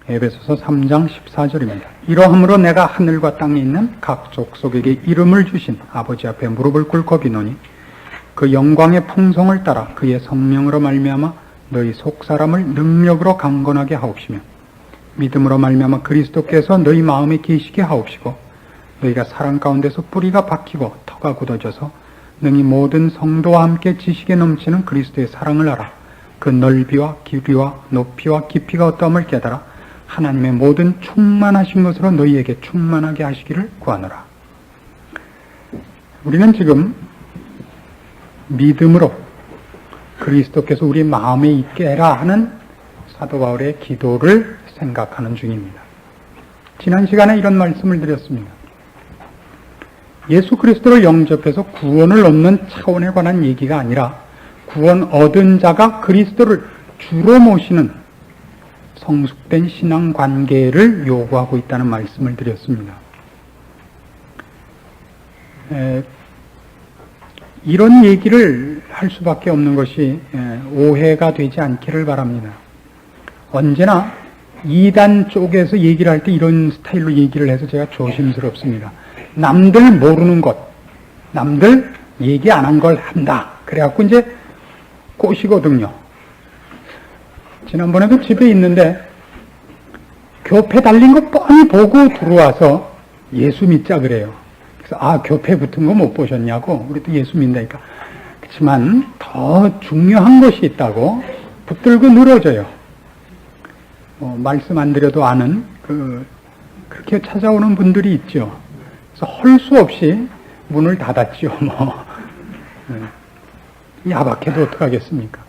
에베소서 3장 14절입니다. 이러함으로 내가 하늘과 땅에 있는 각 족속에게 이름을 주신 아버지 앞에 무릎을 꿇고 비노니 그 영광의 풍성을 따라 그의 성령으로 말미암아 너희 속사람을 능력으로 강건하게 하옵시며 믿음으로 말미암아 그리스도께서 너희 마음에 계시게 하옵시고 너희가 사랑 가운데서 뿌리가 박히고 터가 굳어져서 능히 모든 성도와 함께 지식에 넘치는 그리스도의 사랑을 알아 그 넓이와 길이와 높이와 깊이가 어떠함을 깨달아 하나님의 모든 충만하신 것으로 너희에게 충만하게 하시기를 구하노라. 우리는 지금 믿음으로 그리스도께서 우리 마음에 있게 해라 하는 사도 바울의 기도를 생각하는 중입니다. 지난 시간에 이런 말씀을 드렸습니다. 예수 그리스도를 영접해서 구원을 얻는 차원에 관한 얘기가 아니라 구원 얻은 자가 그리스도를 주로 모시는 성숙된 신앙 관계를 요구하고 있다는 말씀을 드렸습니다. 이런 얘기를 할 수밖에 없는 것이 오해가 되지 않기를 바랍니다. 언제나 이단 쪽에서 얘기를 할 때 이런 스타일로 얘기를 해서 제가 조심스럽습니다. 남들 모르는 것, 남들 얘기 안 한 걸 한다. 그래갖고 이제 꼬시거든요. 지난번에도 집에 있는데 교패 달린 거 뻔히 보고 들어와서 예수 믿자 그래요. 그래서 교패 붙은 거 못 보셨냐고. 우리도 예수 믿다니까. 그렇지만 더 중요한 것이 있다고 붙들고 늘어져요. 말씀 안 드려도 아는 그렇게 찾아오는 분들이 있죠. 그래서 헐 수 없이 문을 닫았죠. 야박해도 어떡하겠습니까?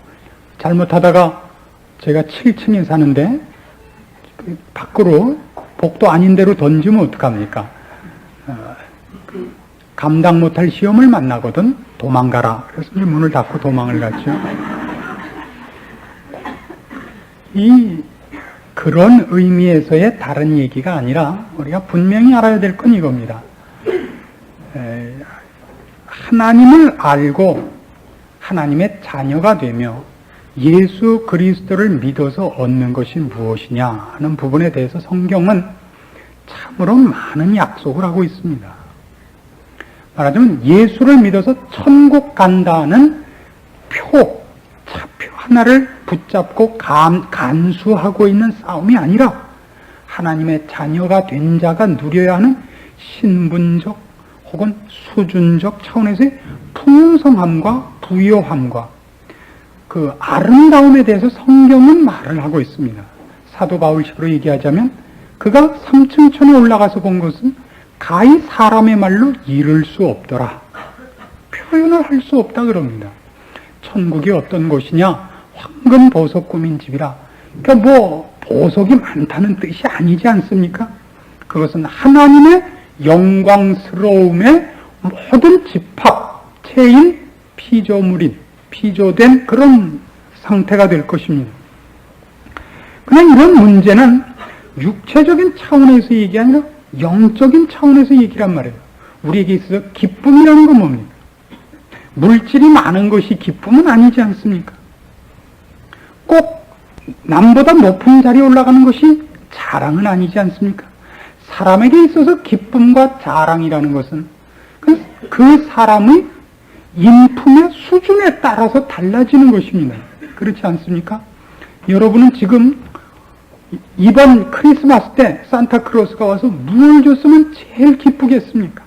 잘못하다가 제가 7층에 사는데 밖으로 복도 아닌 데로 던지면 어떡합니까? 감당 못할 시험을 만나거든 도망가라. 그래서 문을 닫고 도망을 갔죠. 그런 의미에서의 다른 얘기가 아니라 우리가 분명히 알아야 될 건 이겁니다. 하나님을 알고 하나님의 자녀가 되며 예수 그리스도를 믿어서 얻는 것이 무엇이냐 하는 부분에 대해서 성경은 참으로 많은 약속을 하고 있습니다. 말하자면 예수를 믿어서 천국 간다는 차표 하나를 붙잡고 간수하고 있는 싸움이 아니라 하나님의 자녀가 된 자가 누려야 하는 신분적 혹은 수준적 차원에서의 풍성함과 부요함과 그 아름다움에 대해서 성경은 말을 하고 있습니다. 사도 바울식으로 얘기하자면 그가 3층 천에 올라가서 본 것은 가히 사람의 말로 이를 수 없더라. 표현을 할 수 없다 그럽니다. 천국이 어떤 곳이냐? 황금 보석 꾸민 집이라. 그러니까 보석이 많다는 뜻이 아니지 않습니까? 그것은 하나님의 영광스러움의 모든 집합체인 피조된 그런 상태가 될 것입니다. 그냥 이런 문제는 육체적인 차원에서 얘기 아니라 영적인 차원에서 얘기란 말이에요. 우리에게 있어서 기쁨이라는 건 뭡니까? 물질이 많은 것이 기쁨은 아니지 않습니까? 꼭 남보다 높은 자리에 올라가는 것이 자랑은 아니지 않습니까? 사람에게 있어서 기쁨과 자랑이라는 것은 그 사람의 인품의 수준에 따라서 달라지는 것입니다. 그렇지 않습니까? 여러분은 지금 이번 크리스마스 때 산타크로스가 와서 뭘 줬으면 제일 기쁘겠습니까?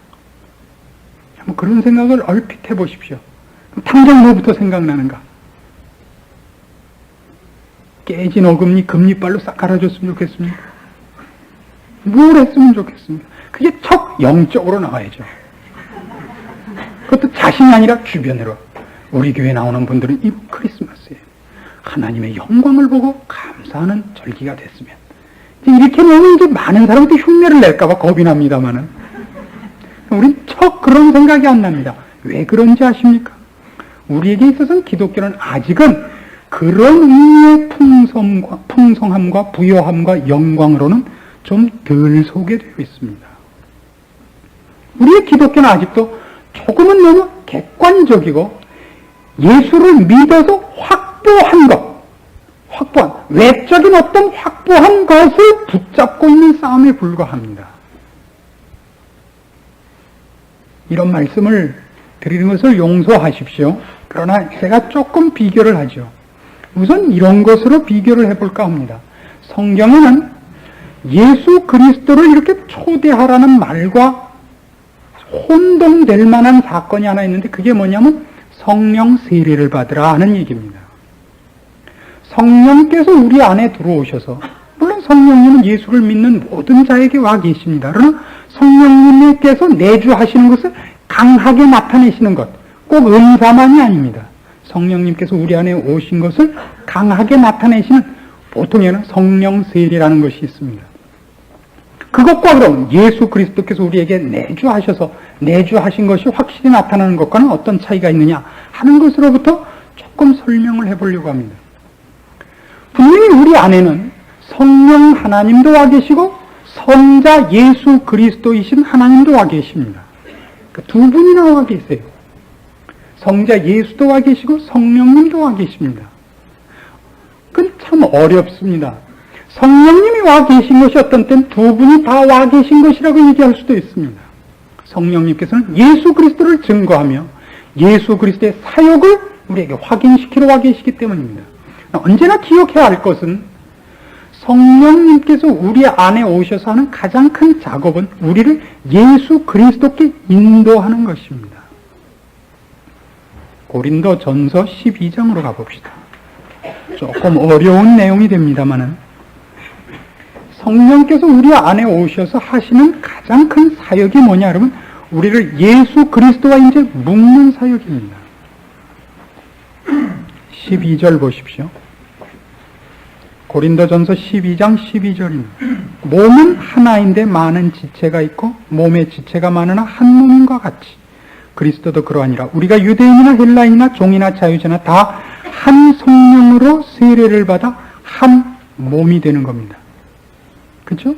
한번 그런 생각을 얼핏 해보십시오. 당장 뭐부터 생각나는가? 깨진 어금니 금리발로 싹 갈아줬으면 좋겠습니까? 뭘 했으면 좋겠습니까? 그게 척 영적으로 나와야죠. 그것도 자신이 아니라 주변으로. 우리 교회 나오는 분들은 이 크리스마스에 하나님의 영광을 보고 감사하는 절기가 됐으면. 이렇게 되면 이제 많은 사람들이 흉내를 낼까봐 겁이 납니다만은. 우린 척 그런 생각이 안 납니다. 왜 그런지 아십니까? 우리에게 있어서는 기독교는 아직은 그런 의미의 풍성함과 부요함과 영광으로는 좀 덜 소개되어 있습니다. 우리의 기독교는 아직도 조금은 너무 객관적이고 예수를 믿어서 확보한, 외적인 어떤 확보한 것을 붙잡고 있는 싸움에 불과합니다. 이런 말씀을 드리는 것을 용서하십시오. 그러나 제가 조금 비교를 하죠. 우선 이런 것으로 비교를 해볼까 합니다. 성경에는 예수 그리스도를 이렇게 초대하라는 말과 혼동될 만한 사건이 하나 있는데 그게 뭐냐면 성령 세례를 받으라 하는 얘기입니다. 성령께서 우리 안에 들어오셔서, 물론 성령님은 예수를 믿는 모든 자에게 와 계십니다. 그러나 성령님께서 내주하시는 것을 강하게 나타내시는 것, 꼭 은사만이 아닙니다. 성령님께서 우리 안에 오신 것을 강하게 나타내시는 보통에는 성령 세례라는 것이 있습니다. 그것과 그럼 예수 그리스도께서 우리에게 내주하신 것이 확실히 나타나는 것과는 어떤 차이가 있느냐 하는 것으로부터 조금 설명을 해보려고 합니다. 분명히 우리 안에는 성령 하나님도 와 계시고 성자 예수 그리스도이신 하나님도 와 계십니다. 두 분이나 와 계세요. 성자 예수도 와 계시고 성령님도 와 계십니다. 그건 참 어렵습니다. 성령님이 와 계신 것이 어떤 때는 두 분이 다 와 계신 것이라고 얘기할 수도 있습니다. 성령님께서는 예수 그리스도를 증거하며 예수 그리스도의 사역을 우리에게 확인시키러 와 계시기 때문입니다. 언제나 기억해야 할 것은 성령님께서 우리 안에 오셔서 하는 가장 큰 작업은 우리를 예수 그리스도께 인도하는 것입니다. 고린도전서 12장으로 가봅시다. 조금 어려운 내용이 됩니다만은 성령께서 우리 안에 오셔서 하시는 가장 큰 사역이 뭐냐 여러분? 우리를 예수 그리스도와 이제 묶는 사역입니다. 12절 보십시오. 고린도전서 12장 12절입니다. 몸은 하나인데 많은 지체가 있고 몸의 지체가 많으나 한 몸인과 같이 그리스도도 그러하니라. 우리가 유대인이나 헬라인이나 종이나 자유자나 다 한 성령으로 세례를 받아 한 몸이 되는 겁니다. 그렇죠?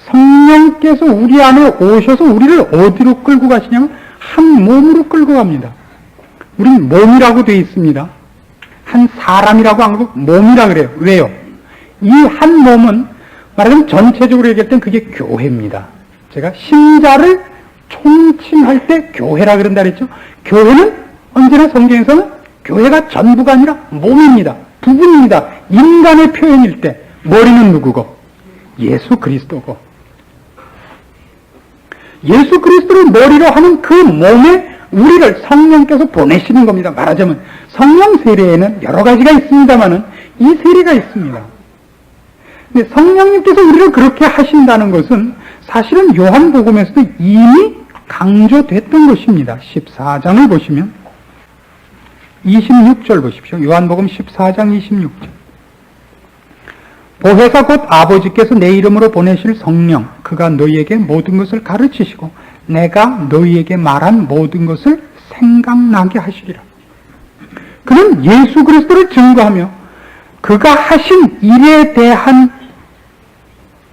성령께서 우리 안에 오셔서 우리를 어디로 끌고 가시냐면 한 몸으로 끌고 갑니다. 우린 몸이라고 되어 있습니다. 한 사람이라고 안 하고 몸이라 그래요. 왜요? 이 한 몸은 말하자면 전체적으로 얘기할 땐 그게 교회입니다. 제가 신자를 총칭할 때 교회라 그런다 그랬죠. 교회는 언제나 성경에서는 교회가 전부가 아니라 몸입니다. 부분입니다. 인간의 표현일 때 머리는 누구고? 예수 그리스도고. 예수 그리스도를 머리로 하는 그 몸에 우리를 성령께서 보내시는 겁니다. 말하자면 성령 세례에는 여러 가지가 있습니다만은 이 세례가 있습니다. 근데 성령님께서 우리를 그렇게 하신다는 것은 사실은 요한복음에서도 이미 강조됐던 것입니다. 14장을 보시면 26절 보십시오. 요한복음 14장 26절. 보혜사 곧 아버지께서 내 이름으로 보내실 성령 그가 너희에게 모든 것을 가르치시고 내가 너희에게 말한 모든 것을 생각나게 하시리라. 그는 예수 그리스도를 증거하며 그가 하신 일에 대한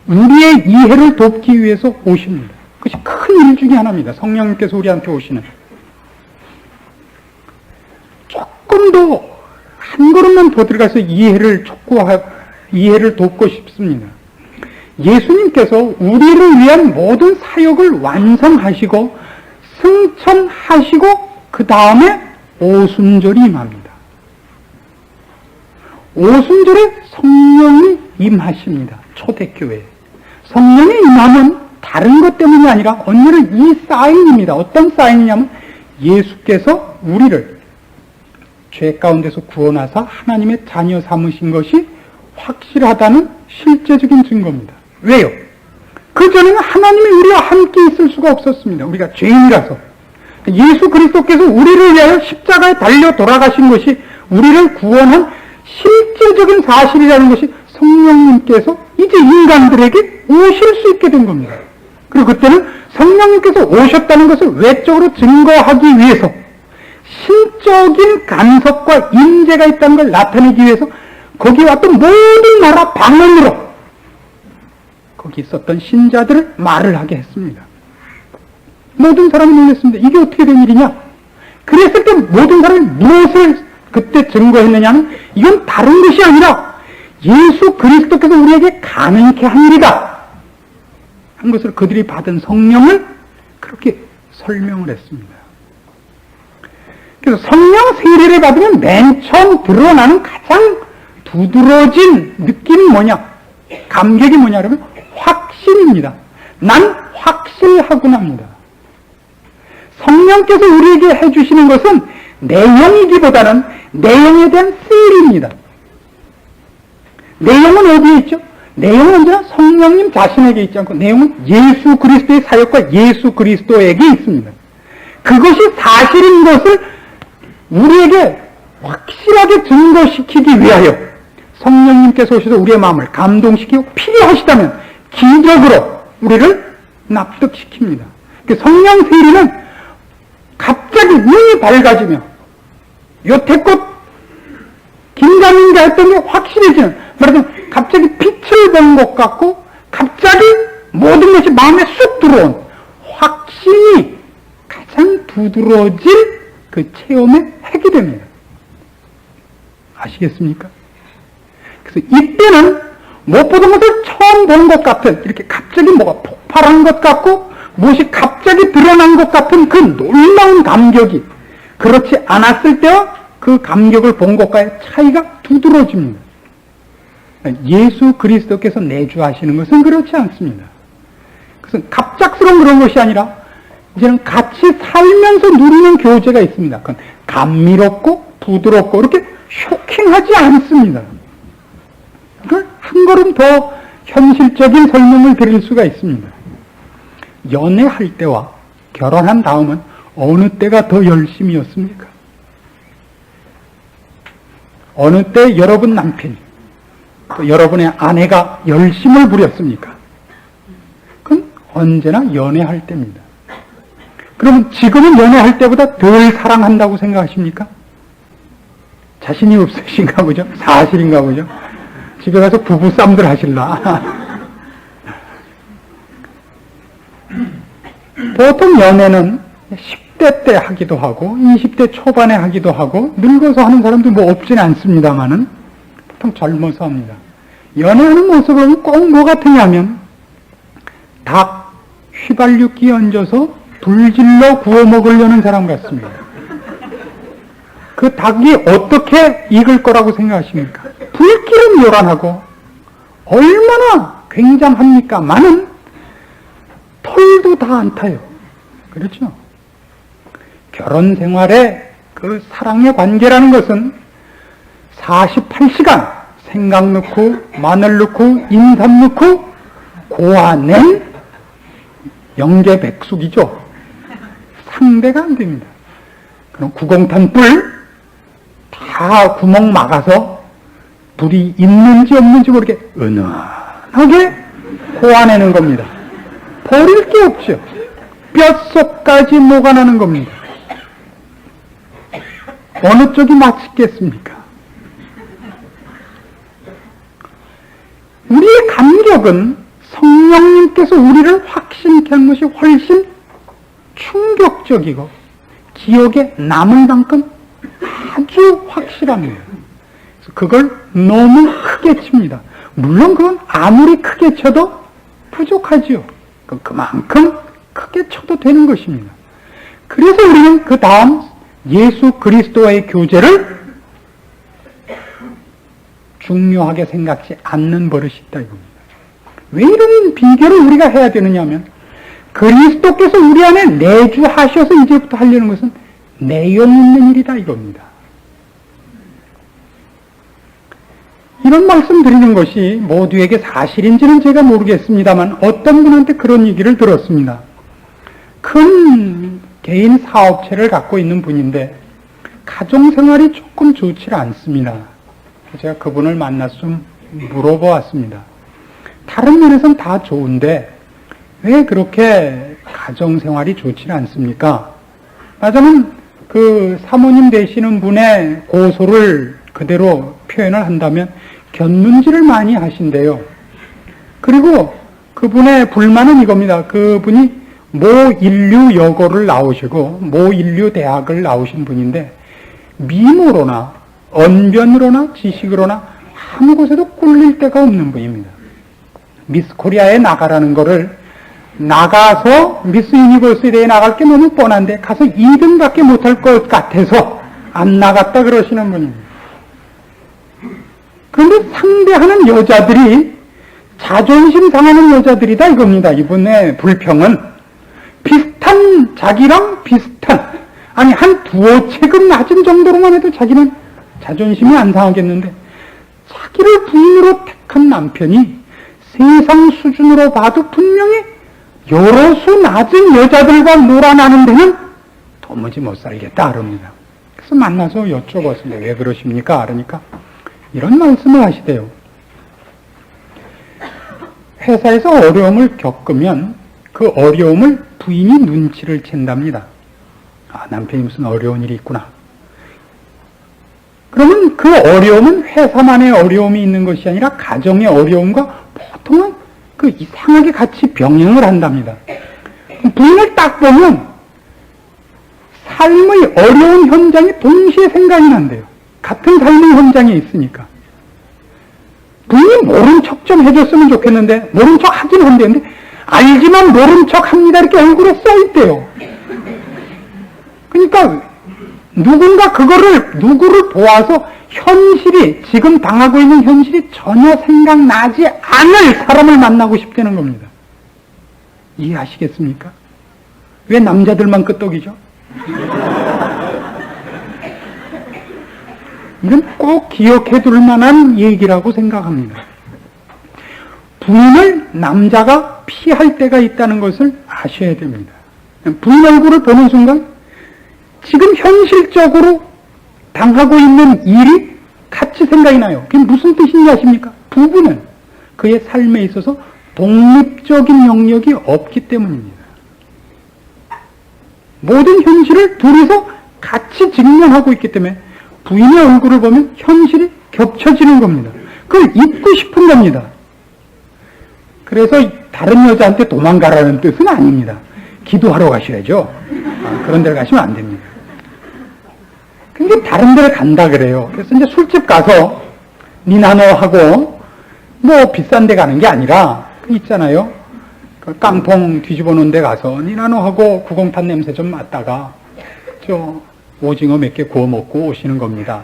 우리의 이해를 돕기 위해서 오십니다. 그것이 큰 일 중에 하나입니다. 성령님께서 우리한테 오시는. 조금 더 한 걸음만 더 들어가서 이해를 돕고 싶습니다. 예수님께서 우리를 위한 모든 사역을 완성하시고 승천하시고 그 다음에 오순절이 임합니다. 오순절에 성령이 임하십니다. 초대교회에. 성령의 임함은 다른 것 때문이 아니라 언제는 이 사인입니다. 어떤 사인이냐면 예수께서 우리를 죄 가운데서 구원하사 하나님의 자녀 삼으신 것이 확실하다는 실제적인 증거입니다. 왜요? 그전에는 하나님이 우리와 함께 있을 수가 없었습니다. 우리가 죄인이라서. 예수 그리스도께서 우리를 위하여 십자가에 달려 돌아가신 것이 우리를 구원한 실제적인 사실이라는 것이 성령님께서 이제 인간들에게 오실 수 있게 된 겁니다. 그리고 그때는 성령님께서 오셨다는 것을 외적으로 증거하기 위해서 신적인 간섭과 임재가 있다는 걸 나타내기 위해서 거기 왔던 모든 나라 방언으로 거기 있었던 신자들을 말을 하게 했습니다. 모든 사람이 놀랐습니다. 이게 어떻게 된 일이냐? 그랬을 때 모든 사람이 무엇을 그때 증거했느냐는 이건 다른 것이 아니라 예수 그리스도께서 우리에게 가능케 한 일이다 한 것을 그들이 받은 성령을 그렇게 설명을 했습니다. 그래서 성령 세례를 받으면 맨 처음 드러나는 가장 두드러진 느낌이 뭐냐? 감격이 뭐냐? 그러면 확신입니다. 난 확실하구나 합니다. 성령께서 우리에게 해주시는 것은 내용이기보다는 내용에 대한 세례입니다. 내용은 어디에 있죠? 내용은 언제나 성령님 자신에게 있지 않고 내용은 예수 그리스도의 사역과 예수 그리스도에게 있습니다. 그것이 사실인 것을 우리에게 확실하게 증거시키기 위하여 성령님께서 오셔서 우리의 마음을 감동시키고 필요하시다면 기적으로 우리를 납득시킵니다. 성령 세례는 갑자기 눈이 밝아지며 여태껏 긴가민가 했던 게 확실해지는, 말하자면 갑자기 빛을 본 것 같고 갑자기 모든 것이 마음에 쑥 들어온 확신이 가장 두드러질 그 체험에 하게 됩니다. 아시겠습니까? 그래서 이때는 못 보던 것을 처음 본 것 같은, 이렇게 갑자기 뭐가 폭발한 것 같고 무엇이 갑자기 드러난 것 같은 그 놀라운 감격이 그렇지 않았을 때와 그 감격을 본 것과의 차이가 두드러집니다. 예수 그리스도께서 내주하시는 것은 그렇지 않습니다. 그래서 갑작스러운 그런 것이 아니라 이제는 같이 살면서 누리는 교제가 있습니다. 그건 감미롭고 부드럽고 이렇게 쇼킹하지 않습니다. 그걸 한 걸음 더 현실적인 설명을 드릴 수가 있습니다. 연애할 때와 결혼한 다음은 어느 때가 더 열심이었습니까? 어느 때 여러분 남편이 또 여러분의 아내가 열심을 부렸습니까? 그건 언제나 연애할 때입니다. 그러면 지금은 연애할 때보다 덜 사랑한다고 생각하십니까? 자신이 없으신가 보죠? 사실인가 보죠? 집에 가서 부부싸움들 하실라. 보통 연애는 10대 때 하기도 하고 20대 초반에 하기도 하고 늙어서 하는 사람도 뭐 없지는 않습니다만은 보통 젊어서 합니다. 연애하는 모습을 보면 꼭 뭐 같으냐면 닭 휘발유기 얹어서 불질러 구워 먹으려는 사람 같습니다. 그 닭이 어떻게 익을 거라고 생각하십니까? 불길은 요란하고 얼마나 굉장합니까? 많은 털도 다 안 타요. 그렇죠? 결혼 생활의 그 사랑의 관계라는 것은 48시간 생강 넣고 마늘 넣고 인삼 넣고 고아낸 영계백숙이죠. 상대가 안 됩니다. 그럼 구공탄 불 다 구멍 막아서 불이 있는지 없는지 모르게 은은하게 고아내는 겁니다. 버릴 게 없죠. 뼛속까지 녹아나는 겁니다. 어느 쪽이 맛있겠습니까? 우리의 감격은 성령님께서 우리를 확신케 한 것이 훨씬 충격적이고 기억에 남을 만큼 아주 확실합니다. 그래서 그걸 너무 크게 칩니다. 물론 그건 아무리 크게 쳐도 부족하지요. 그만큼 크게 쳐도 되는 것입니다. 그래서 우리는 그 다음 예수 그리스도와의 교제를 중요하게 생각지 않는 버릇이 있다 이겁니다. 왜 이런 비교를 우리가 해야 되느냐 하면 그리스도께서 우리 안에 내주하셔서 이제부터 하려는 것은 내용 있는 일이다 이겁니다. 이런 말씀 드리는 것이 모두에게 사실인지는 제가 모르겠습니다만 어떤 분한테 그런 얘기를 들었습니다. 큰 개인 사업체를 갖고 있는 분인데 가정생활이 조금 좋지 않습니다. 제가 그분을 만나서 좀 물어보았습니다. 다른 면에서는 다 좋은데 왜 그렇게 가정생활이 좋지 않습니까? 맞으면 그 사모님 되시는 분의 고소를 그대로 표현을 한다면 견눈질을 많이 하신대요. 그리고 그분의 불만은 이겁니다. 그분이 모인류 여고를 나오시고 모인류 대학을 나오신 분인데 미모로나 언변으로나 지식으로나 아무 곳에도 꿀릴 데가 없는 분입니다. 미스 코리아에 나가라는 거를 나가서 미스 유니버시티에 나갈 게 너무 뻔한데 가서 2등밖에 못할 것 같아서 안 나갔다 그러시는 분입니다. 그런데 상대하는 여자들이 자존심 상하는 여자들이다 이겁니다. 이분의 불평은 비슷한 자기랑 비슷한 아니 한 두어 체급 낮은 정도로만 해도 자기는 자존심이 안 상하겠는데 자기를 부인으로 택한 남편이 세상 수준으로 봐도 분명히 여러 수 낮은 여자들과 놀아나는 데는 도무지 못 살겠다 그럽니다. 그래서 만나서 여쭤봤습니다. 왜 그러십니까? 그러니까 이런 말씀을 하시대요. 회사에서 어려움을 겪으면 그 어려움을 부인이 눈치를 챈답니다. 아, 남편이 무슨 어려운 일이 있구나. 그러면 그 어려움은 회사만의 어려움이 있는 것이 아니라 가정의 어려움과 보통은 그 이상하게 같이 병행을 한답니다. 부인을 딱 보면 삶의 어려운 현장이 동시에 생각이 난대요. 같은 삶의 현장에 있으니까. 부인이 모른 척 좀 해줬으면 좋겠는데 모른 척 하긴 한대는데 알지만 모른 척 합니다 이렇게 얼굴에 써있대요. 그러니까 누군가 누구를 보아서 현실이 지금 당하고 있는 현실이 전혀 생각나지 않을 사람을 만나고 싶다는 겁니다. 이해하시겠습니까? 왜 남자들만 끄떡이죠? 이건 꼭 기억해 둘 만한 얘기라고 생각합니다. 부인을 남자가 피할 때가 있다는 것을 아셔야 됩니다. 부인 얼굴을 보는 순간 지금 현실적으로 당하고 있는 일이 같이 생각이 나요. 그게 무슨 뜻인지 아십니까? 부부는 그의 삶에 있어서 독립적인 영역이 없기 때문입니다. 모든 현실을 둘이서 같이 직면하고 있기 때문에 부인의 얼굴을 보면 현실이 겹쳐지는 겁니다. 그걸 잊고 싶은 겁니다. 그래서 다른 여자한테 도망가라는 뜻은 아닙니다. 기도하러 가셔야죠. 그런 데를 가시면 안 됩니다. 근데 다른 데를 간다 그래요. 그래서 이제 술집 가서 니나 너 하고 뭐 비싼 데 가는 게 아니라 그 있잖아요. 그 깡통 뒤집어 놓은 데 가서 니나 너 하고 구공탄 냄새 좀 맡다가 저 오징어 몇 개 구워 먹고 오시는 겁니다.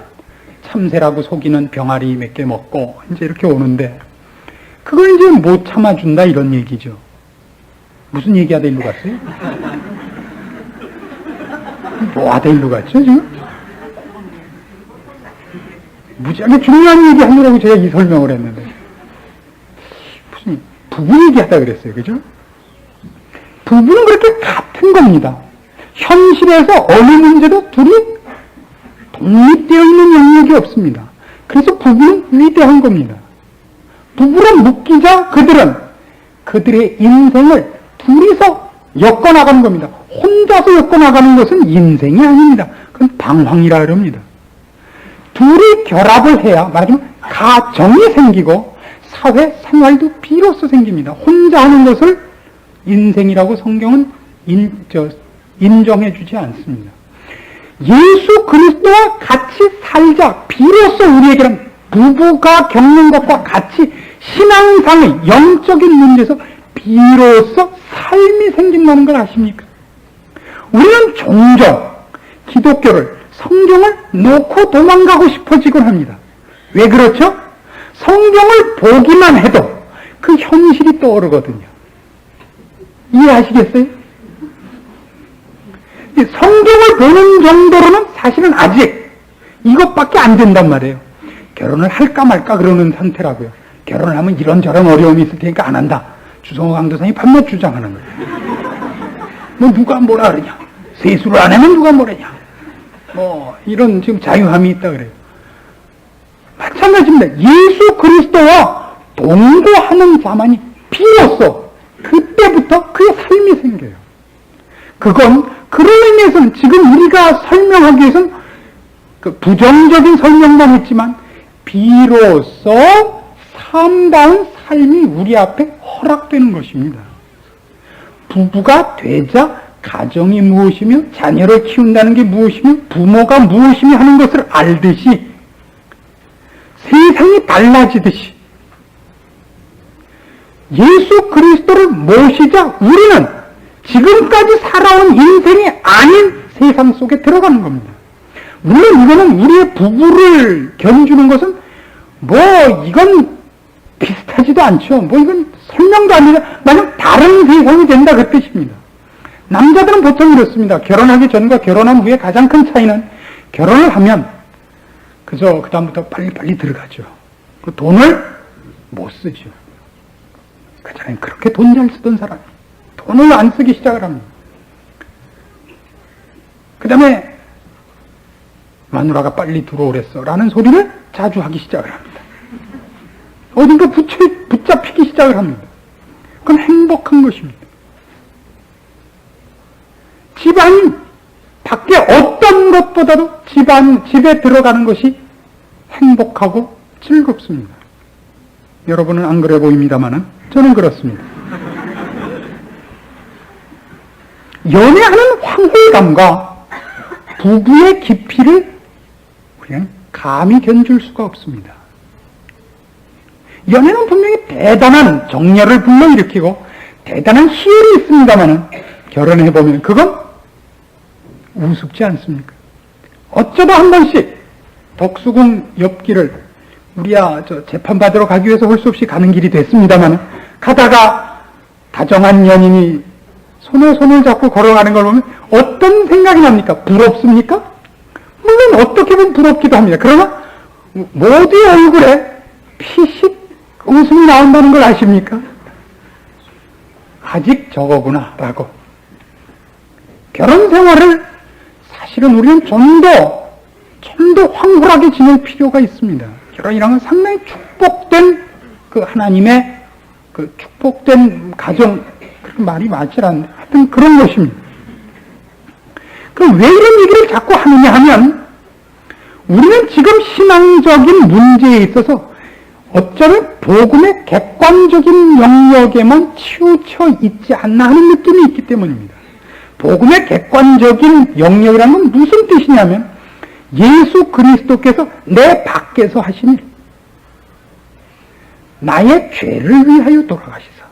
참새라고 속이는 병아리 몇 개 먹고 이제 이렇게 오는데 그걸 이제 못 참아준다 이런 얘기죠. 무슨 얘기하다 일로 갔어요? 뭐 하다 일로 갔죠 지금? 무지하게 중요한 얘기 하느라고 제가 이 설명을 했는데 무슨 부부 얘기하다 그랬어요. 그죠? 부부는 그렇게 같은 겁니다. 현실에서 어느 문제도 둘이 독립되어 있는 영역이 없습니다. 그래서 부부는 위대한 겁니다. 부부를 묶이자 그들은 그들의 인생을 둘이서 엮어나가는 겁니다. 혼자서 엮어나가는 것은 인생이 아닙니다. 그건 방황이라 그럽니다. 둘이 결합을 해야 말하자면 가정이 생기고 사회생활도 비로소 생깁니다. 혼자 하는 것을 인생이라고 성경은 인정해 주지 않습니다. 예수 그리스도와 같이 살자. 비로소 우리에게는 부부가 겪는 것과 같이 신앙상의 영적인 문제에서 비로소 삶이 생긴다는 걸 아십니까? 우리는 종종 기독교를 성경을 놓고 도망가고 싶어지곤 합니다. 왜 그렇죠? 성경을 보기만 해도 그 현실이 떠오르거든요. 이해하시겠어요? 성경을 보는 정도로는 사실은 아직 이것밖에 안 된단 말이에요. 결혼을 할까 말까 그러는 상태라고요. 결혼을 하면 이런저런 어려움이 있을 테니까 안 한다. 주성호 강도사님이 밤낮 주장하는 거예요. 뭐 누가 뭐라 그러냐. 세수를 안 하면 누가 뭐라냐. 뭐 이런 지금 자유함이 있다 그래요. 마찬가지입니다. 예수 그리스도와 동거하는 자만이 비로소 그때부터 그의 삶이 생겨요. 그건 그런 의미에서는 지금 우리가 설명하기 위해서는 그 부정적인 설명만 했지만 비로소 참다운 삶이 우리 앞에 허락되는 것입니다. 부부가 되자 가정이 무엇이며 자녀를 키운다는 게 무엇이며 부모가 무엇이며 하는 것을 알듯이 세상이 달라지듯이 예수 그리스도를 모시자 우리는 지금까지 살아온 인생이 아닌 세상 속에 들어가는 겁니다. 물론 이거는 우리의 부부를 견주는 것은 이건 비슷하지도 않죠. 이건 설명도 안 되냐. 만약 다른 세상이 된다 그 뜻입니다. 남자들은 보통 이렇습니다. 결혼하기 전과 결혼한 후에 가장 큰 차이는 결혼을 하면 그저 그다음부터 빨리빨리 들어가죠. 그 돈을 못 쓰죠. 그전에 그렇게 돈 잘 쓰던 사람이 돈을 안 쓰기 시작을 합니다. 그 다음에 마누라가 빨리 들어오랬어 라는 소리를 자주 하기 시작을 합니다. 어딘가 붙잡히기 시작을 합니다. 그건 행복한 것입니다. 집안이 밖에 어떤 것보다도 집에 들어가는 것이 행복하고 즐겁습니다. 여러분은 안 그래 보입니다만은 저는 그렇습니다. 연애하는 황홀감과 부부의 깊이를 우리는 감히 견줄 수가 없습니다. 연애는 분명히 대단한 정열을 불러일으키고 대단한 희열이 있습니다만은 결혼해보면 그건 우습지 않습니까? 어쩌다 한 번씩 덕수궁 옆길을 우리야 재판받으러 가기 위해서 할 수 없이 가는 길이 됐습니다만 가다가 다정한 연인이 손에 손을 잡고 걸어가는 걸 보면 어떤 생각이 납니까? 부럽습니까? 물론 어떻게 보면 부럽기도 합니다. 그러나 모두의 얼굴에 피식 웃음이 나온다는 걸 아십니까? 아직 저거구나 라고. 결혼 생활을 사실은 우리는 좀 더 황홀하게 지낼 필요가 있습니다. 결혼이란 건 상당히 축복된 그 하나님의 그 축복된 가정, 그렇게 말이 맞지 않는데 하여튼 그런 것입니다. 그럼 왜 이런 얘기를 자꾸 하느냐 하면 우리는 지금 신앙적인 문제에 있어서 어쩌면 복음의 객관적인 영역에만 치우쳐 있지 않나 하는 느낌이 있기 때문입니다. 복음의 객관적인 영역이라는 건 무슨 뜻이냐면 예수 그리스도께서 내 밖에서 하신 일, 나의 죄를 위하여 돌아가시사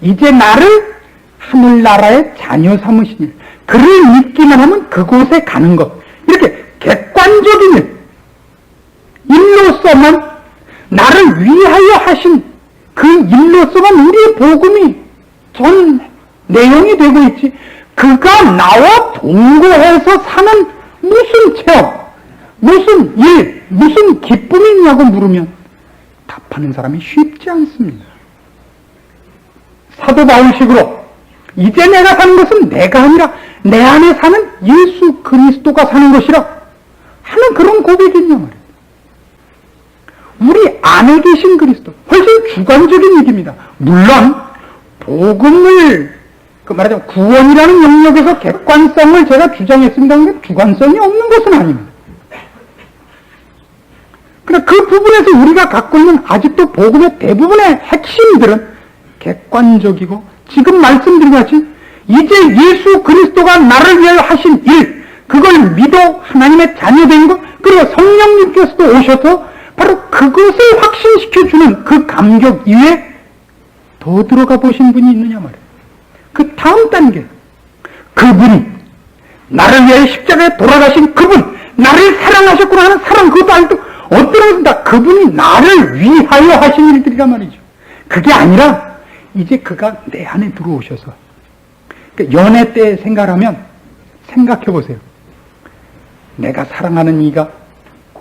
이제 나를 하늘나라의 자녀 삼으신 일, 그를 믿기만 하면 그곳에 가는 것, 이렇게 객관적인 일, 일로서만 나를 위하여 하신 그 일로서만 우리의 복음이 전 내용이 되고 있지, 그가 나와 동거해서 사는 무슨 체험, 무슨 일, 무슨 기쁨이 있냐고 물으면 답하는 사람이 쉽지 않습니다. 사도 바울식으로 이제 내가 사는 것은 내가 아니라 내 안에 사는 예수 그리스도가 사는 것이라 하는 그런 고백이냐 말이에요. 우리 안에 계신 그리스도, 훨씬 주관적인 얘기입니다. 물론 복음을 말하자면 구원이라는 영역에서 객관성을 제가 주장했습니다만 주관성이 없는 것은 아닙니다. 그러나 그 부분에서 우리가 갖고 있는 아직도 복음의 대부분의 핵심들은 객관적이고 지금 말씀드린 것 같이 이제 예수 그리스도가 나를 위하여 하신 일, 그걸 믿어 하나님의 자녀된 것, 그리고 성령님께서도 오셔서 바로 그것을 확신시켜주는 그 감격 이외에 더 들어가 보신 분이 있느냐 말이에요. 그 다음 단계, 그분이 나를 위해 십자가에 돌아가신 그분, 나를 사랑하셨구나 하는 사랑, 그것도 아직도 어떠합니다. 그분이 나를 위하여 하신 일들이란 말이죠. 그게 아니라 이제 그가 내 안에 들어오셔서, 그러니까 연애 때 생각하면 생각해 보세요. 내가 사랑하는 이가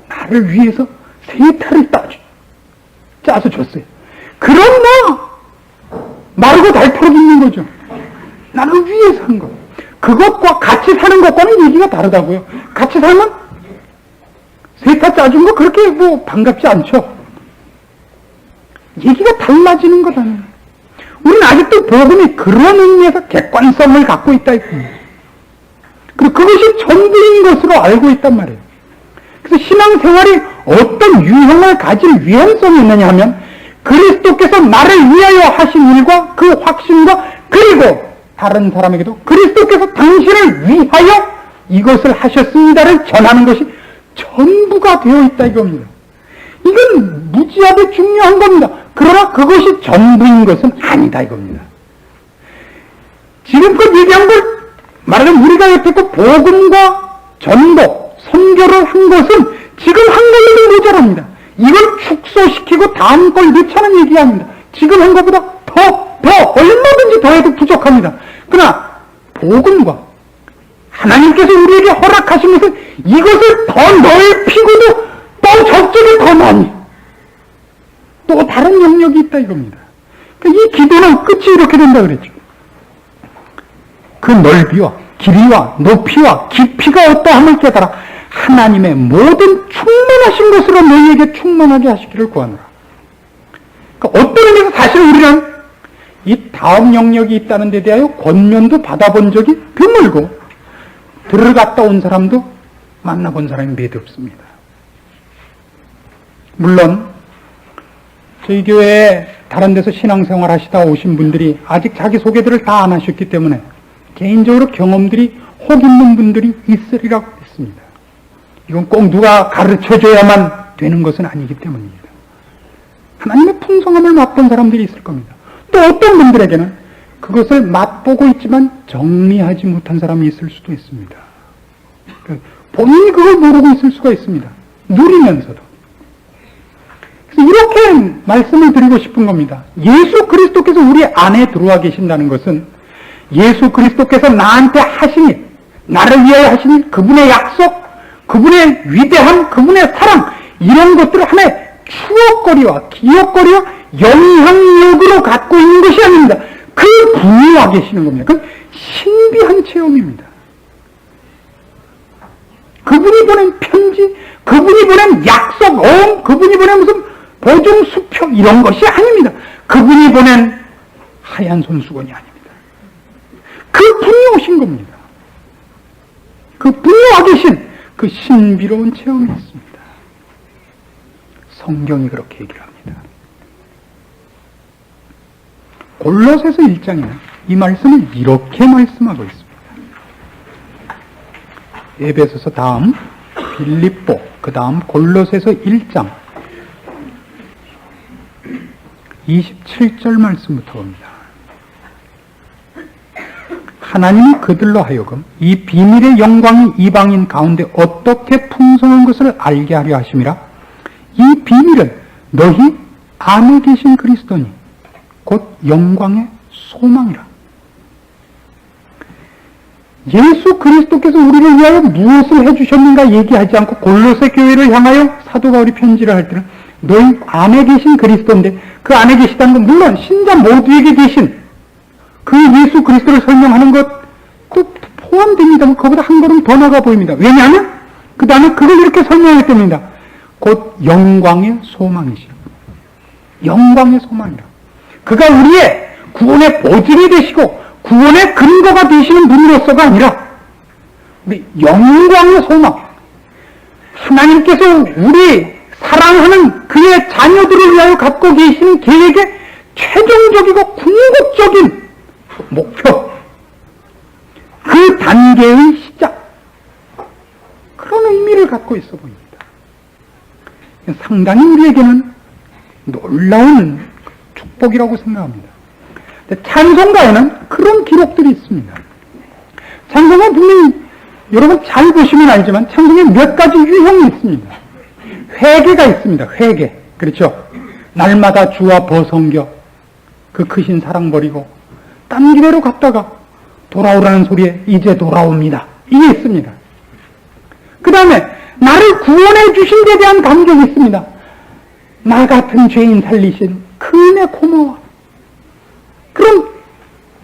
나를 위해서 세타를 짜서 줬어요. 그럼 마르고 닳도록 있는 거죠. 나를 위해서 한 거. 그것과 같이 사는 것과는 얘기가 다르다고요. 같이 살면 세타 짜준 거 그렇게 반갑지 않죠. 얘기가 달라지는 것 아니에요. 우리는 아직도 복음이 그런 의미에서 객관성을 갖고 있다 했습니다. 그리고 그것이 전부인 것으로 알고 있단 말이에요. 그래서 신앙생활이 어떤 유형을 가질 위험성이 있느냐 하면 그리스도께서 나를 위하여 하신 일과 그 확신과 그리고 다른 사람에게도 그리스도께서 당신을 위하여 이것을 하셨습니다를 전하는 것이 전부가 되어 있다 이겁니다. 이건 무지하게 중요한 겁니다. 그러나 그것이 전부인 것은 아니다 이겁니다. 지금껏 얘기한 걸 말하자면 우리가 여태껏 복음과 전도, 선교를 한 것은 지금 한 걸로도 모자랍니다. 이걸 축소시키고 다음 걸 넣자는 얘기가 아닙니다. 지금 한 것보다 얼마든지 더 해도 부족합니다. 그러나 복음과 하나님께서 우리에게 허락하신 것은 이것을 더 넓히고도 또 저쪽에 더 많이 또 다른 영역이 있다 이겁니다. 이 기도는 끝이 이렇게 된다 그랬죠. 그 넓이와 길이와 높이와 깊이가 어떠함을 깨달아 하나님의 모든 충만하신 것으로 너희에게 충만하게 하시기를 구하노라. 그러니까 어떤 의미에서 사실 우리는 이 다음 영역이 있다는 데 대하여 권면도 받아본 적이 드물고 들어갔다 온 사람도 만나본 사람이 몇 없습니다. 물론 저희 교회에 다른 데서 신앙생활 하시다 오신 분들이 아직 자기 소개들을 다 안 하셨기 때문에 개인적으로 경험들이 혹 있는 분들이 있으리라고 했습니다. 이건 꼭 누가 가르쳐줘야만 되는 것은 아니기 때문입니다. 하나님의 풍성함을 맛본 사람들이 있을 겁니다. 또 어떤 분들에게는 그것을 맛보고 있지만 정리하지 못한 사람이 있을 수도 있습니다. 본인이 그걸 모르고 있을 수가 있습니다. 누리면서도. 그래서 이렇게 말씀을 드리고 싶은 겁니다. 예수 그리스도께서 우리 안에 들어와 계신다는 것은 예수 그리스도께서 나한테 하신 일, 나를 위하여 하신 일, 그분의 약속, 그분의 위대함, 그분의 사랑, 이런 것들을 하나의 추억거리와 기억거리와 영향력으로 갖고 있는 것이 아닙니다. 그 분이 와 계시는 겁니다. 그 신비한 체험입니다. 그분이 보낸 편지, 그분이 보낸 약속, 그분이 보낸 무슨 보증 수표 이런 것이 아닙니다. 그분이 보낸 하얀 손수건이 아닙니다. 그 분이 오신 겁니다. 그 분이 와 계신 그 신비로운 체험이 있습니다. 성경이 그렇게 얘기를 합니다. 골로새서 1장에는 이 말씀을 이렇게 말씀하고 있습니다. 에베소서 다음 빌립보, 그 다음 골로새서 1장 27절 말씀부터 봅니다. 하나님이 그들로 하여금 이 비밀의 영광이 이방인 가운데 어떻게 풍성한 것을 알게 하려 하심이라. 이 비밀은 너희 안에 계신 그리스도니 곧 영광의 소망이라. 예수 그리스도께서 우리를 위하여 무엇을 해주셨는가 얘기하지 않고 골로새 교회를 향하여 사도 바울이 편지를 할 때는 너희 안에 계신 그리스도인데, 그 안에 계시다는 건 물론 신자 모두에게 계신 그 예수 그리스도를 설명하는 것도 포함됩니다만 그보다 한 걸음 더 나가 보입니다. 왜냐하면 그 다음에 그걸 이렇게 설명하기 때문입니다. 곧 영광의 소망이시라. 영광의 소망이라. 그가 우리의 구원의 보증이 되시고 구원의 근거가 되시는 분으로서가 아니라 우리 영광의 소망, 하나님께서 우리 사랑하는 그의 자녀들을 위하여 갖고 계신 계획의 최종적이고 궁극적인 목표, 그 단계의 시작, 그런 의미를 갖고 있어 보입니다. 상당히 우리에게는 놀라운 축복이라고 생각합니다. 찬송가에는 그런 기록들이 있습니다. 찬송가 분명히 여러분 잘 보시면 알지만 찬송에 몇 가지 유형이 있습니다. 회개가 있습니다. 회개. 그렇죠? 날마다 주와 버성겨 그 크신 사랑 버리고 딴 길로 갔다가 돌아오라는 소리에 이제 돌아옵니다. 이게 있습니다. 그 다음에 나를 구원해 주신 데 대한 감격이 있습니다. 나 같은 죄인 살리신 그 은혜 고마워. 그럼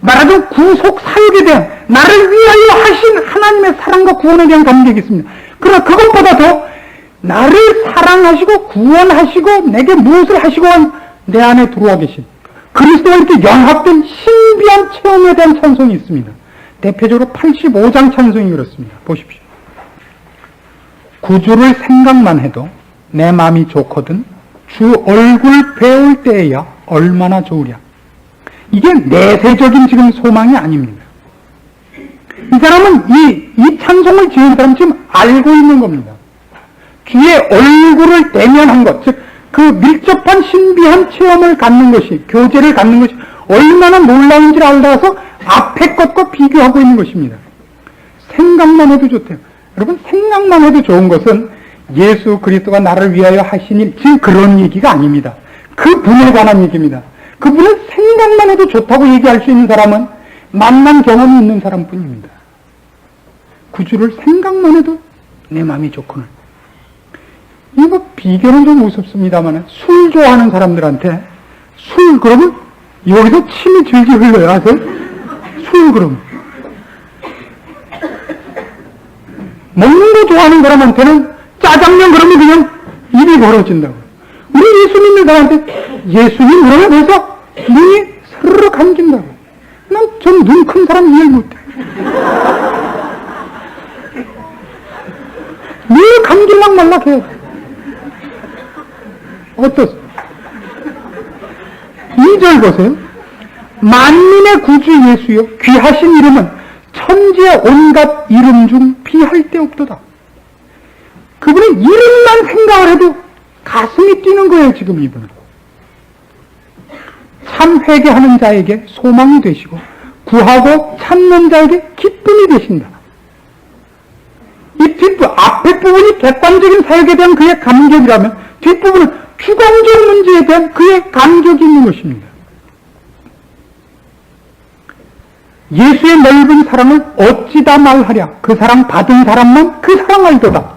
말하자면 구속 사역에 대한 나를 위하여 하신 하나님의 사랑과 구원에 대한 감격이 있습니다. 그러나 그것보다 더 나를 사랑하시고 구원하시고 내게 무엇을 하시고 내 안에 들어와 계신 그리스도와 이렇게 연합된 신비한 체험에 대한 찬송이 있습니다. 대표적으로 85장 찬송이 그렇습니다. 보십시오. 구주를 생각만 해도 내 마음이 좋거든 주 얼굴 배울 때에야 얼마나 좋으랴. 이게 내세적인 지금 소망이 아닙니다. 이 사람은 이 찬송을 지은 사람은 지금 알고 있는 겁니다. 주의 얼굴을 대면한 것, 즉 그 밀접한 신비한 체험을 갖는 것이, 교제를 갖는 것이 얼마나 놀라운지를 알아서 앞에 것과 비교하고 있는 것입니다. 생각만 해도 좋대요. 여러분, 생각만 해도 좋은 것은 예수 그리스도가 나를 위하여 하신 일, 지금 그런 얘기가 아닙니다. 그분에 관한 얘기입니다. 그분을 생각만 해도 좋다고 얘기할 수 있는 사람은 만난 경험이 있는 사람뿐입니다. 구주를 생각만 해도 내 마음이 좋구나. 이거 비교는 좀 우습습니다만 술 좋아하는 사람들한테 술 그러면 여기서 침이 질질 흘러요. 아세요? 술 그러면. 먹는 거 좋아하는 사람한테는 짜장면 그러면 그냥 입이 벌어진다고. 우리 예수 믿는 사람한테 예수님 그러면 벌써 눈이 스르르 감긴다고. 전 눈 큰 사람 이해 못해. 늘 감길락 말락 해야 돼. 어떠세요? 2절 보세요. 만민의 구주 예수여 귀하신 이름은 천지의 온갖 이름 중 비할 데 없도다. 그분의 이름만 생각을 해도 가슴이 뛰는 거예요. 지금 이분은. 참 회개하는 자에게 소망이 되시고 구하고 찾는 자에게 기쁨이 되신다. 이 뒷부분, 앞에 부분이 객관적인 사역에 대한 그의 감격이라면 뒷부분은 주관적 문제에 대한 그의 감격이 있는 것입니다. 예수의 넓은 사랑을 어찌다 말하랴. 그 사랑 받은 사람만 그 사랑 알도다.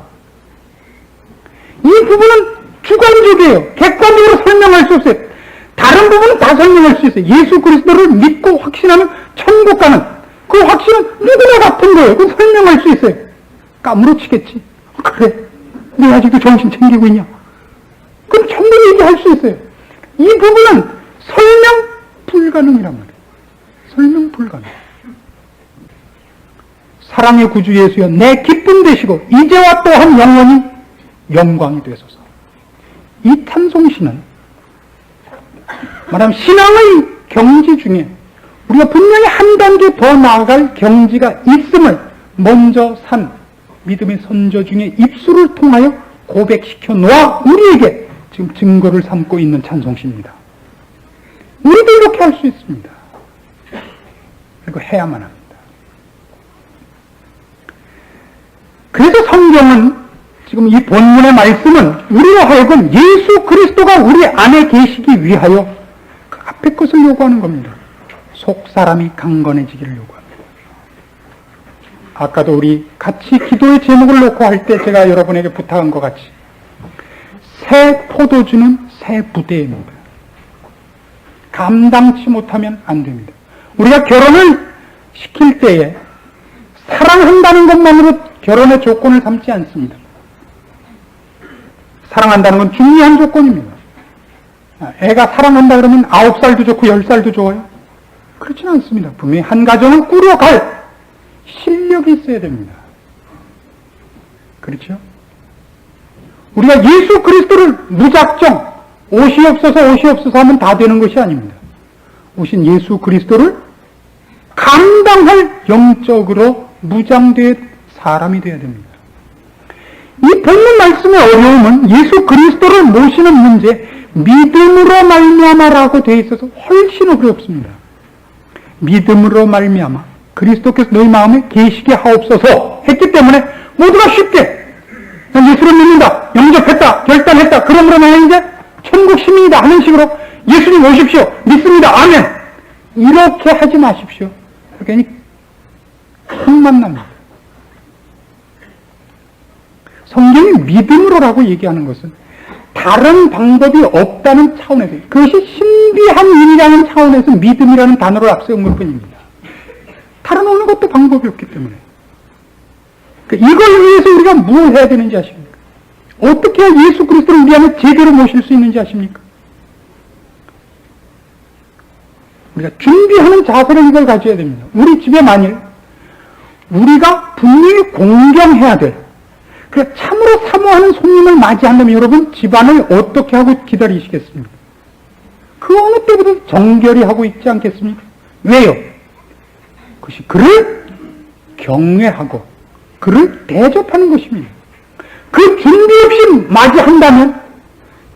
이 부분은 주관적이에요. 객관적으로 설명할 수 없어요. 다른 부분은 다 설명할 수 있어요. 예수 그리스도를 믿고 확신하면 천국 가는 그 확신은 누구나 같은 거예요. 그건 설명할 수 있어요. 까무러치겠지. 그래, 너 아직도 정신 챙기고 있냐? 그럼 전부 얘기할 수 있어요. 이 부분은 설명 불가능이란 말이에요. 설명 불가능. 사랑의 구주 예수여 내 기쁨 되시고 이제와 또한 영원히 영광이 되소서. 이 찬송시는 말하면 신앙의 경지 중에 우리가 분명히 한 단계 더 나아갈 경지가 있음을 먼저 산 믿음의 선조 중에 입술을 통하여 고백시켜 놓아 우리에게 지금 증거를 삼고 있는 찬송시입니다. 우리도 이렇게 할 수 있습니다. 그리고 해야만 합니다. 그래서 성경은 지금 이 본문의 말씀은 우리로 하여금 예수 그리스도가 우리 안에 계시기 위하여 그 앞에 것을 요구하는 겁니다. 속 사람이 강건해지기를 요구합니다. 아까도 우리 같이 기도의 제목을 놓고 할 때 제가 여러분에게 부탁한 것 같이 새 포도주는 새 부대입니다. 감당치 못하면 안 됩니다. 우리가 결혼을 시킬 때에 사랑한다는 것만으로 결혼의 조건을 삼지 않습니다. 사랑한다는 건 중요한 조건입니다. 애가 사랑한다 그러면 9살도 좋고 10살도 좋아요? 그렇지는 않습니다. 분명히 한 가정을 꾸려갈 실력이 있어야 됩니다. 그렇죠? 우리가 예수 그리스도를 무작정 옷이 없어서 하면 다 되는 것이 아닙니다. 오신 예수 그리스도를 감당할 영적으로 무장된 사람이 되어야 됩니다. 이 본문 말씀의 어려움은 예수 그리스도를 모시는 문제, 믿음으로 말미암아라고 되어 있어서 훨씬 어렵습니다. 믿음으로 말미암아 그리스도께서 너희 마음에 계시게 하옵소서 했기 때문에 모두가 쉽게 난 예수를 믿는다, 영접했다, 결단했다, 그러므로 나는 이제 천국 시민이다 하는 식으로 예수님 오십시오, 믿습니다, 아멘, 이렇게 하지 마십시오. 괜히 흠만 납니다. 성경이 믿음으로라고 얘기하는 것은 다른 방법이 없다는 차원에서, 그것이 신비한 일이라는 차원에서 믿음이라는 단어를 앞세운 것뿐입니다. 다른 어느 것도 방법이 없기 때문에. 이걸 위해서 우리가 뭘 해야 되는지 아십니까? 어떻게 해야 예수 그리스도를 우리 안에 제대로 모실 수 있는지 아십니까? 우리가 준비하는 자세를 이걸 가져야 됩니다. 우리 집에 만일 우리가 분명히 공경해야 될, 그 참으로 사모하는 손님을 맞이한다면 여러분 집안을 어떻게 하고 기다리시겠습니까? 그 어느 때보다 정결히 하고 있지 않겠습니까? 왜요? 그것이 그를 경외하고 그를 대접하는 것입니다. 그 준비 없이 맞이한다면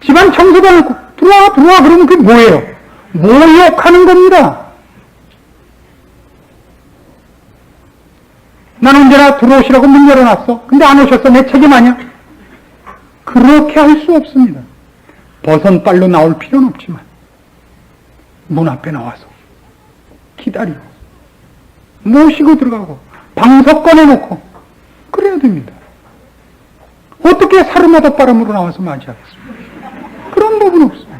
집안 청소도 안 했고, 들어와, 그러면 그게 뭐예요? 모욕하는 겁니다. 난 언제나 들어오시라고 문 열어놨어. 근데 안 오셨어. 내 책임 아니야? 그렇게 할 수 없습니다. 버선발로 나올 필요는 없지만 문 앞에 나와서 기다리고 모시고 들어가고 방석 꺼내놓고 그래야 됩니다. 어떻게 사르마다 바람으로 나와서 맞이하겠습니까? 그런 법은 없습니다.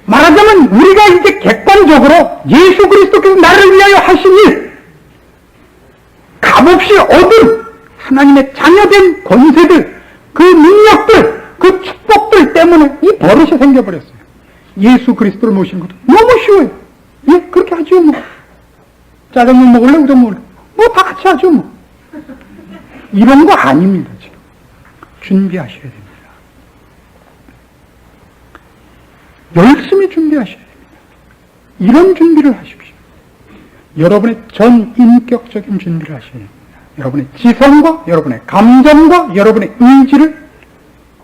말하자면 우리가 이제 객관적으로 예수 그리스도께서 나를 위하여 하신 일, 값없이 얻은 하나님의 자녀된 권세들, 그 능력들, 그 축복들 때문에 이 버릇이 생겨버렸어요. 예수 그리스도를 모시는 것도 너무 쉬워요. 예, 그렇게 하죠 뭐. 짜장면 먹을래? 우동 먹을래? 뭐 다 같이 하죠 뭐. 이런 거 아닙니다. 지금 준비하셔야 됩니다. 열심히 준비하셔야 됩니다. 이런 준비를 하십시오. 여러분의 전 인격적인 준비를 하셔야 됩니다. 여러분의 지성과 여러분의 감정과 여러분의 의지를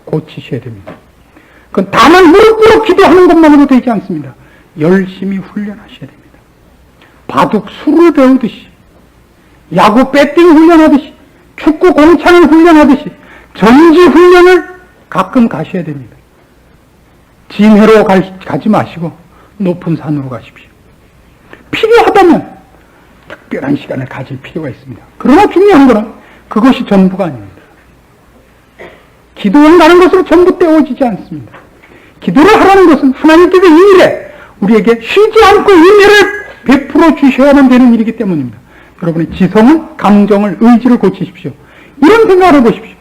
고치셔야 됩니다. 그건 다만 무릎 꿇어 기도하는 것만으로 되지 않습니다. 열심히 훈련하셔야 됩니다. 바둑 수를 배우듯이, 야구 배팅 훈련하듯이, 축구 공창을 훈련하듯이 전지 훈련을 가끔 가셔야 됩니다. 진해로 가지 마시고 높은 산으로 가십시오. 필요하다면 특별한 시간을 가질 필요가 있습니다. 그러나 중요한 것은 그것이 전부가 아닙니다. 기도원 가는 것으로 전부 떼어지지 않습니다. 기도를 하라는 것은 하나님께서 이 일에 우리에게 쉬지 않고 은혜를 베풀어 주셔야만 되는 일이기 때문입니다. 여러분의 지성을, 감정을, 의지를 고치십시오. 이런 생각을 해보십시오.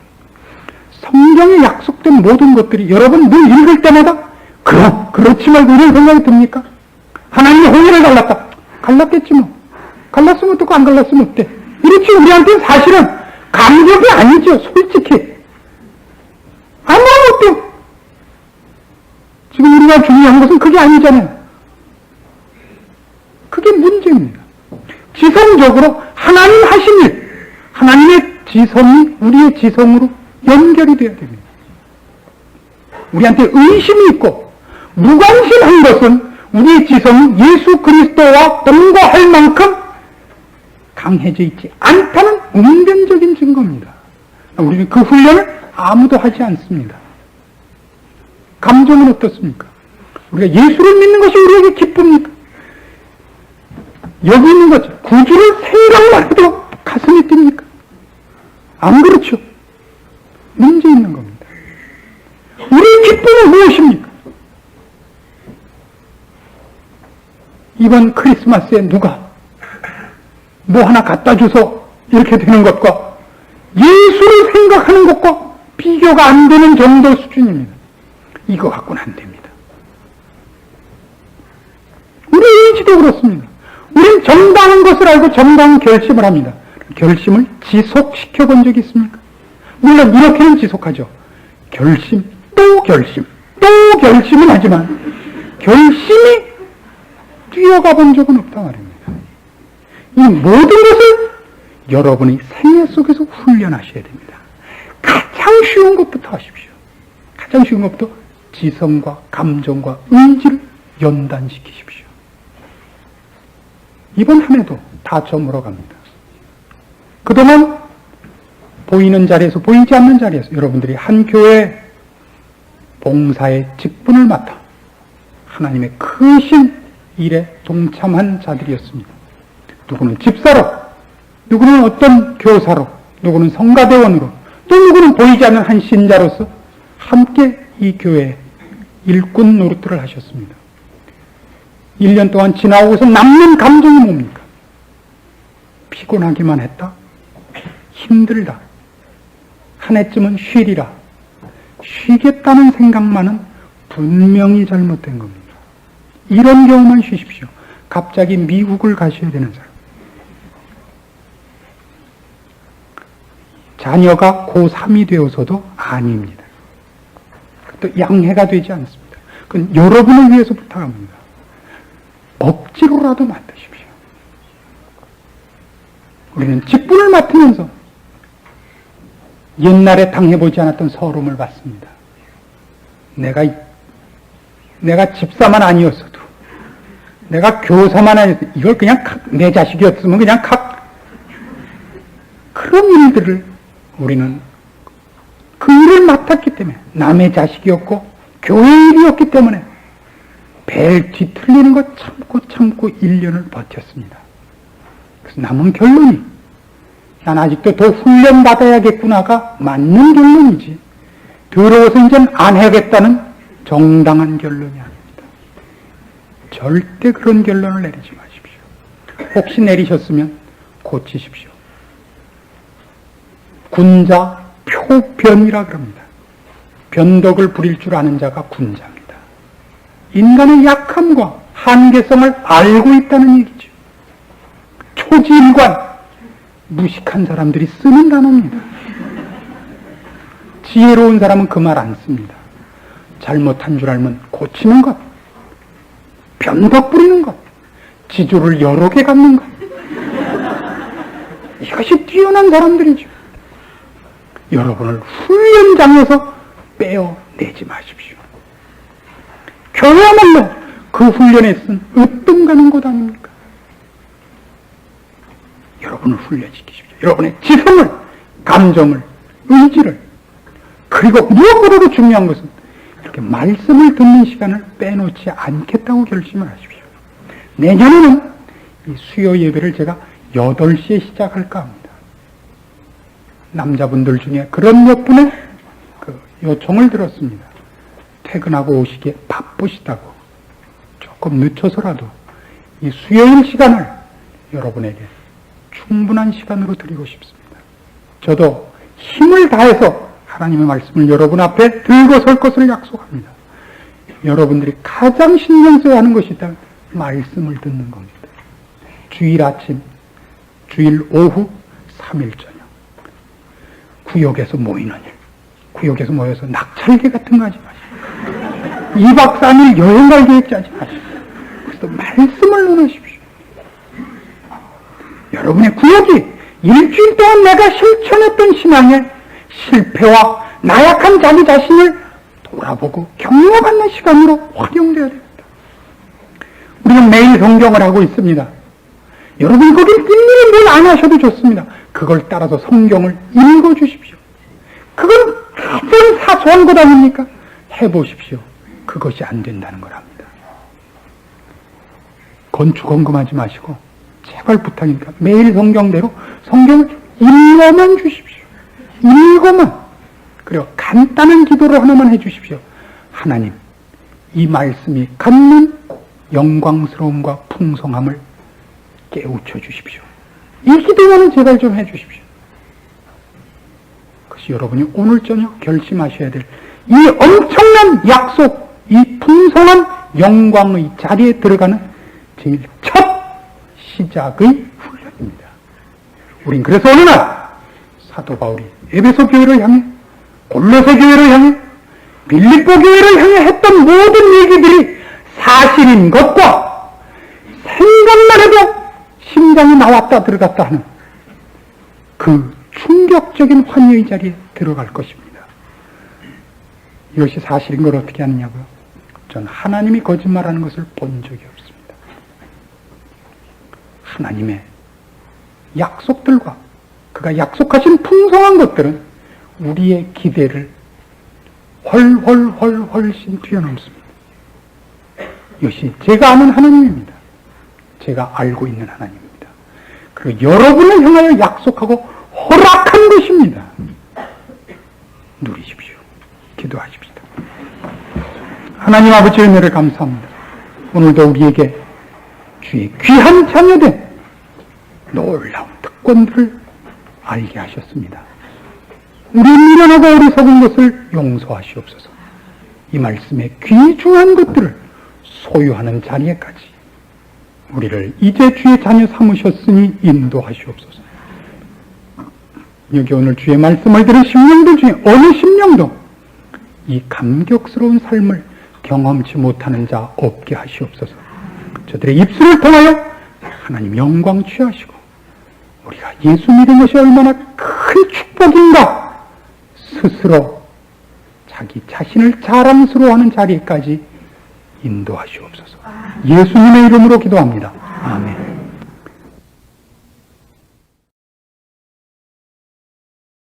성경에 약속된 모든 것들이 여러분 늘 읽을 때마다 그렇지 말고 이런 생각이 듭니까? 하나님이 홍해를 갈랐다. 갈랐겠지 뭐. 갈랐으면 어떻고 안 갈랐으면 어때? 이렇게 우리한테는 사실은 감격이 아니죠. 솔직히. 아무런 어때요? 지금 우리가 중요한 것은 그게 아니잖아요. 그게 문제입니다. 지성적으로 하나님 하신 일, 하나님의 지성이 우리의 지성으로 연결이 되어야 됩니다. 우리한테 의심이 있고 무관심한 것은 우리의 지성이 예수 그리스도와 동거할 만큼 강해져 있지 않다는 운변적인 증거입니다. 우리는 그 훈련을 아무도 하지 않습니다. 감정은 어떻습니까? 우리가 예수를 믿는 것이 우리에게 기쁩니까? 여기 있는 것, 구주를 생각만 해도 가슴이 뜁니까? 안 그렇죠. 문제 있는 겁니다. 우리의 기쁨은 무엇입니까? 이번 크리스마스에 누가 뭐 하나 갖다 줘서 이렇게 되는 것과 예수를 생각하는 것과 비교가 안 되는 정도 수준입니다. 이거 갖고는 안 됩니다. 우리 의지도 그렇습니다. 우리는 정당한 것을 알고 정당한 결심을 합니다. 결심을 지속시켜 본 적이 있습니까? 물론 이렇게는 지속하죠. 결심, 또 결심, 또 결심은 하지만 결심이 뛰어가 본 적은 없다 말입니다. 이 모든 것을 여러분이 생애 속에서 훈련하셔야 됩니다. 가장 쉬운 것부터 하십시오. 가장 쉬운 것부터 지성과 감정과 의지를 연단시키십시오. 이번 한 해도 다 저물어 갑니다. 그동안 보이는 자리에서 보이지 않는 자리에서 여러분들이 한 교회 봉사의 직분을 맡아 하나님의 크신 일에 동참한 자들이었습니다. 누구는 집사로, 누구는 어떤 교사로, 누구는 성가대원으로, 또 누구는 보이지 않는 한 신자로서 함께 이 교회에 일꾼 노릇들을 하셨습니다. 1년 동안 지나오고서 남는 감정이 뭡니까? 피곤하기만 했다? 힘들다. 한 해쯤은 쉬리라. 쉬겠다는 생각만은 분명히 잘못된 겁니다. 이런 경우만 쉬십시오. 갑자기 미국을 가셔야 되는 사람. 자녀가 고3이 되어서도 아닙니다. 또 양해가 되지 않습니다. 그건 여러분을 위해서 부탁합니다. 억지로라도 맡으십시오. 우리는 직분을 맡으면서 옛날에 당해보지 않았던 서러움을 받습니다. 내가 집사만 아니었어도, 내가 교사만 아니었어도, 이걸 그냥 내 자식이었으면 그냥 그런 일들을 우리는 그 일을 맡았기 때문에, 남의 자식이었고 교회 일이었기 때문에 벨 뒤틀리는 거 참고 1년을 버텼습니다. 그래서 남은 결론이, 난 아직도 더 훈련받아야겠구나가 맞는 결론이지, 더러워서 이제는 안 해야겠다는 정당한 결론이 아닙니다. 절대 그런 결론을 내리지 마십시오. 혹시 내리셨으면 고치십시오. 군자 표변이라 그럽니다. 변덕을 부릴 줄 아는 자가 군자입니다. 인간의 약함과 한계성을 알고 있다는 얘기죠. 초지일관, 무식한 사람들이 쓰는 단어입니다. 지혜로운 사람은 그 말 안 씁니다. 잘못한 줄 알면 고치는 것, 변덕 부리는 것, 지조를 여러 개 갖는 것, 이것이 뛰어난 사람들이죠. 여러분을 훈련장에서 빼어내지 마십시오. 교회야말로 그 훈련에 쓴 으뜸 가는 곳 아닙니까? 여러분을 훈련시키십시오. 여러분의 지성을, 감정을, 의지를, 그리고 무엇보다도 중요한 것은 이렇게 말씀을 듣는 시간을 빼놓지 않겠다고 결심을 하십시오. 내년에는 이 수요 예배를 제가 8시에 시작할까 합니다. 남자분들 중에 그런 몇 분의 요청을 들었습니다. 퇴근하고 오시기에 바쁘시다고 조금 늦춰서라도 이 수요일 시간을 여러분에게 충분한 시간으로 드리고 싶습니다. 저도 힘을 다해서 하나님의 말씀을 여러분 앞에 들고 설 것을 약속합니다. 여러분들이 가장 신경 써야 하는 것이 있다면 말씀을 듣는 겁니다. 주일 아침, 주일 오후, 3일 저녁. 구역에서 모이는 일, 구역에서 모여서 낙찰계 같은 거 하지 마시고, 2박 3일 여행 갈 계획 짜지 마시고, 그래서 말씀을 논하십시오. 여러분의 구역이 일주일 동안 내가 실천했던 신앙의 실패와 나약한 자기 자신을 돌아보고 격려받는 시간으로 활용되어야 됩니다. 우리는 매일 성경을 하고 있습니다. 여러분 거기 일일이 뭘 안 하셔도 좋습니다. 그걸 따라서 성경을 읽어주십시오. 그건 가장 사소한 것 아닙니까? 해보십시오. 그것이 안 된다는 거랍니다. 건축헌금하지 마시고 제발 부탁이니까 매일 성경대로 성경을 읽어만 주십시오. 읽어만. 그리고 간단한 기도를 하나만 해주십시오. 하나님, 이 말씀이 갖는 영광스러움과 풍성함을 깨우쳐 주십시오. 이 기도만은 제발 좀 해주십시오. 그것이 여러분이 오늘 저녁 결심하셔야 될 이 엄청난 약속, 이 풍성한 영광의 자리에 들어가는 제일 첫 시작의 훈련입니다. 우린 그래서 어느 날 사도 바울이 에베소 교회를 향해, 골로새 교회를 향해, 빌립보 교회를 향해 했던 모든 얘기들이 사실인 것과 생각만 해도 심장이 나왔다 들어갔다 하는 그 충격적인 환희의 자리에 들어갈 것입니다. 이것이 사실인 걸 어떻게 아느냐고요? 전 하나님이 거짓말하는 것을 본 적이 없습니다. 하나님의 약속들과 그가 약속하신 풍성한 것들은 우리의 기대를 훨씬 뛰어넘습니다. 이것이 제가 아는 하나님입니다. 제가 알고 있는 하나님입니다. 그리고 여러분을 향하여 약속하고 허락한 것입니다. 누리십시오. 기도하십시다. 하나님 아버지의 은혜를 감사합니다. 오늘도 우리에게 주의 귀한 자녀된 놀라운 특권들을 알게 하셨습니다. 우리 미련하고 어리석은 것을 용서하시옵소서. 이 말씀의 귀중한 것들을 소유하는 자리에까지 우리를 이제 주의 자녀 삼으셨으니 인도하시옵소서. 여기 오늘 주의 말씀을 들은 심령들 중에 어느 심령도 이 감격스러운 삶을 경험치 못하는 자 없게 하시옵소서. 저들의 입술을 통하여 하나님 영광 취하시고 우리가 예수 믿은 것이 얼마나 큰 축복인가 스스로 자기 자신을 자랑스러워하는 자리까지 인도하시옵소서. 예수님의 이름으로 기도합니다.